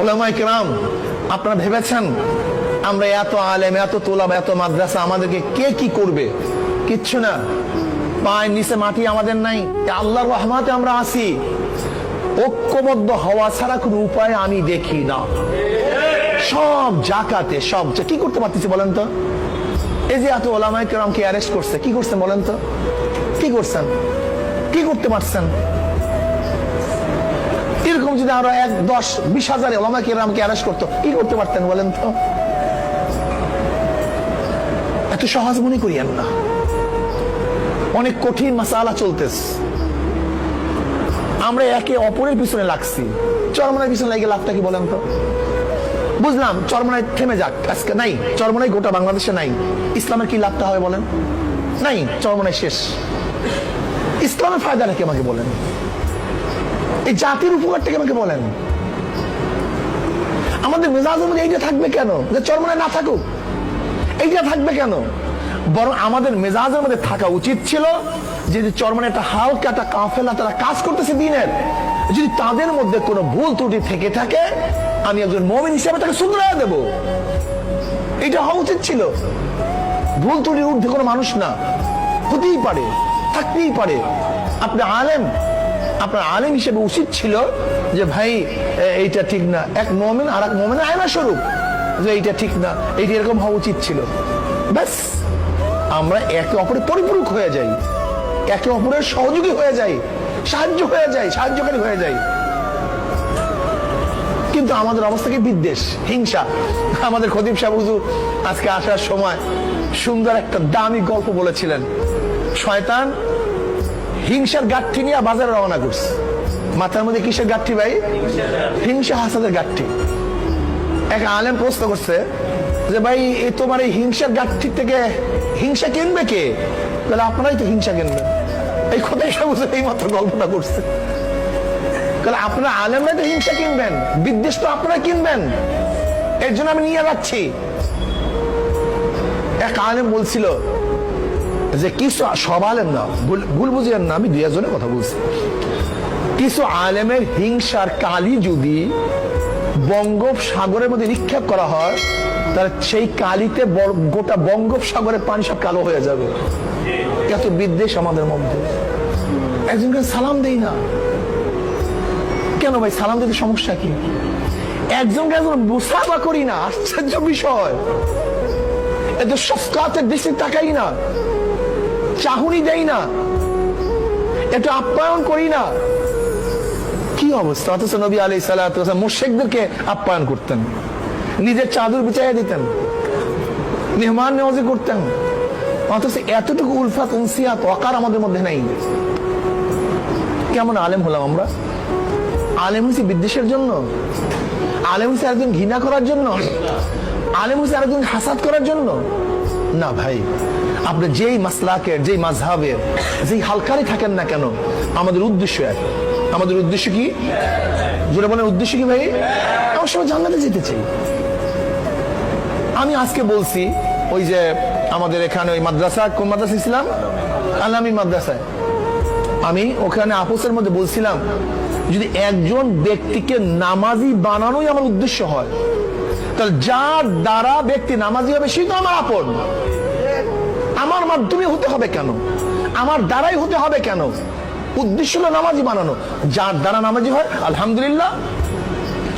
ওলামায়ে কেরাম, আপনারা ভেবেছেন আমরা এত আলেম, এত তোলাব, এত মাদ্রাসা, আমাদেরকে কে কি করবে? কিচ্ছু না। পায়ের নিচে মাটি আমাদের নাই, আল্লাহর রহমতে আমরা আছি। ঐক্যবদ্ধ হওয়া ছাড়া কোনো উপায় আমি দেখি না। সব জাকাতে সব কি করতে পারতেছি বলেন তো? এই যে এত ওলামায়ে কেরামকে অ্যারেস্ট করছে, কি করছেন বলেন তো? কি করছেন? কি করতে পারছেন? এরকম যদি আরো 1, 10, 20 হাজার ওলামায়ে কেরামকে অ্যারেস্ট করতো, কি করতে পারতেন বলেন তো? এত সহজ মনে করিয়েন না, অনেক কঠিন মাসালা চলতেছে। আমরা একে অপরের পিছনে লাগছি। চরমনার পিছনে লাগে লাভটা কি বলেন তো? বুঝলাম চরমনায় থেমে যাক, আজকে নাই চরমনায়, গোটা বাংলাদেশে নাই। ইসলামের কি লাভটা হবে বলেন? নাই, চরমনায় শেষ। ইসলামের ফায়দা নাকি আমাকে বলেন? এই জাতির উপকারটাকে আমাকে বলেন। আমাদের মেজাজের মধ্যে এইটা থাকবে কেন যে চরমনায় না থাকুক? এইটা থাকবে কেন? বরং আমাদের মেজাজের মধ্যে থাকা উচিত ছিল যে চরমনায় একটা হালকা একটা কাফেলা তারা কাজ করতেছে দিনের, যদি তাদের মধ্যে কোনো ভুল ত্রুটি থেকে থাকে, আমি একজন মুমিন হিসেবে তাকে শুধরায় দেব। এটা হওয়া উচিত ছিল। ভুল ত্রুটির ঊর্ধ্বে কোনো মানুষ না, হতেই পারে, থাকতেই পারে। আপনি আলেম, আপনার আলেম হিসেবে উচিত ছিল যে ভাই এইটা ঠিক না। এক মুমিন আর এক মুমিনের আয়না স্বরূপ, যে এইটা ঠিক না, এইটা এরকম হওয়া উচিত ছিল। ব্যাস, আমরা একে অপরের পরিপূরক হয়ে যাই, একে অপরের সহযোগী হয়ে যাই, সাহায্য হয়ে যাই, সাহায্যকারী হয়ে যাই। কিন্তু আমাদের অবস্থা কি? বিদ্বেষ, হিংসা। আমাদের খতিব সাহেব হুজুর আজকে আসার সময় সুন্দর একটা দামি গল্প বলেছিলেন। শয়তান হিংসার গাঠি নিয়ে বাজারে রওনা করছে। মাথার মধ্যে কিসের গাঠি ভাই? হিংসা হাসাদের গাঠি। এক আলেম প্রশ্ন করছে যে ভাই তোমার এই হিংসার গাঠি থেকে হিংসা কিনবে কে? তাহলে আপনারাই তো হিংসা কিনবেন। এই খতিব সাহেব হুজুর এই মাত্র গল্পটা করছে। তাহলে আপনারা আলেমরা তো হিংসা কিনবেন, বিদ্বেষ তো আপনারা কিনবেন। এর জন্য আমি নিয়ে যাচ্ছি। এক আলেম বলছিল যে কিছু, সব আলেম না, ভুল বুঝিয়েন না, আমি 2 জনের কথা বলছি। কিছু আলেমের হিংসার কালি যদি বঙ্গোপসাগরের মধ্যে নিক্ষেপ করা হয়, তাহলে সেই কালিতে গোটা বঙ্গোপসাগরের পানি সব কালো হয়ে যাবে। এত বিদ্বেষ আমাদের মধ্যে। একজনকে সালাম দেই না কেন ভাই? সালাম দিতে সমস্যা কি? একজনকে একজন মুসাফা করি না, আশ্চর্য বিষয়। এত শফকাতের দৃষ্টি তাকাই না, চাহুনি দেই না, একটু আপ্যায়ন করি না। কি অবস্থা? অথচ নবী আলাইহিস সালাতু ওয়াস সালাম মুশরিকদেরকে আপ্যায়ন করতেন, নিজের চাদর বিছাইয়া দিতেন, মেহমান নওয়াজি করতেন। অথচ এতটুকু উলফাত, উনসিয়াত, ওয়াকার আমাদের মধ্যে নাই। কেমন আলেম হলাম আমরা? আলেম হচ্ছে বিদ্বেষের জন্য? আলেম হচ্ছে আরেকজন ঘৃণা করার জন্য? আলেম হচ্ছে আরেকজন হাসাদ করার জন্য? না ভাই, আপনি যেই মাসলাকের, যেই মাযহাবের, যেই হালকারই থাকেন না কেন, আমাদের উদ্দেশ্য এক। আমাদের উদ্দেশ্য কি? জোরে বলেন, উদ্দেশ্য কি ভাই? আমরা সবাই জান্নাতে যেতে চাই। আমি আজকে বলছি ওই যে আমাদের এখানে ওই মাদ্রাসা, কোন মাদ্রাসা? ইসলাম আলামী মাদ্রাসায়। আমি ওখানে আপোসের মধ্যে বলছিলাম, যদি একজন ব্যক্তিকে নামাজি বানানোই আমার উদ্দেশ্য হয়, তাহলে যার দ্বারা ব্যক্তি নামাজি হবে সেই তো আমার আপন। আমার মাধ্যমে হতে হবে কেন? আমার দ্বারাই হতে হবে কেন? উদ্দেশ্য হলো নামাজি বানানো। যার দ্বারা নামাজি হয় আলহামদুলিল্লাহ।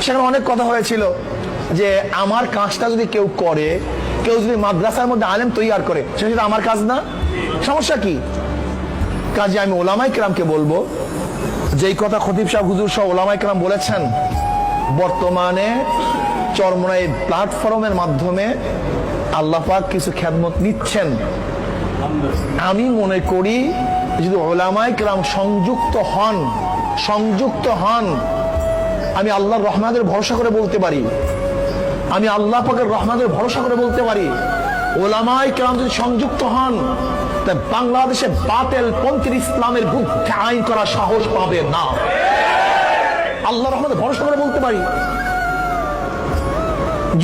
সেখানে অনেক কথা হয়েছিল যে আমার কাজটা যদি কেউ করে, কেউ যদি মাদ্রাসার মধ্যে আলেম তৈয়ার করে, সেটা আমার কাজ না? সমস্যা কি? কাজে আমি ওলামায়ে কেরামকে বলবো, যেই কথা খতিব সাহেব হুজুর সহ ওলামায়ে কেরাম বলেছেন, বর্তমানে চরমনাই প্ল্যাটফর্মের মাধ্যমে আল্লাহ পাক কিছু খেদমত নিচ্ছেন। আমি মনে করি যদি ওলামায়ে কেরাম সংযুক্ত হন, আমি আল্লাহর রহমতের ভরসা করে বলতে পারি, আমি আল্লাহ পাকের রহমতের ভরসা করে বলতে পারি, ওলামায়ে কেরাম যদি সংযুক্ত হন, তা বাংলাদেশে বাতিল পন্থী ইসলামের বিরুদ্ধে আইন করার সাহস পাবে না। আল্লাহর রহমতে ভরসা করে বলতে পারি,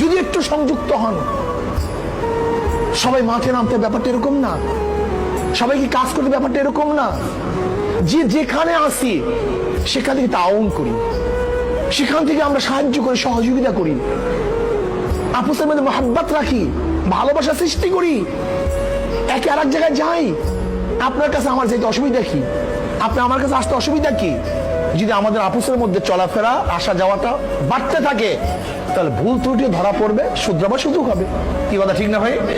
যদি একটু সংযুক্ত হন। সবাই মাঠে নামতে ব্যাপারটা এরকম না, সবাই কি কাজ করতে ব্যাপারটা এরকম না। যে যেখানে আসি সেখান থেকে তাআউন করি, সেখান থেকে আমরা সাহায্য করি, সহযোগিতা করি, আপুসের মধ্যে মহাব্বত রাখি, ভালোবাসা সৃষ্টি করি, একে আর এক জায়গায় যাই। আপনার কাছে আমার যেতে অসুবিধা কি? আপনি আমার কাছে আসতে অসুবিধা কি? যদি আমাদের আপুসের মধ্যে চলাফেরা আসা যাওয়াটা বাড়তে থাকে, তাহলে ভুল ত্রুটি ধরা পড়বে, শুধরাবার সুযোগ হবে। কি কথা ঠিক না ভাই?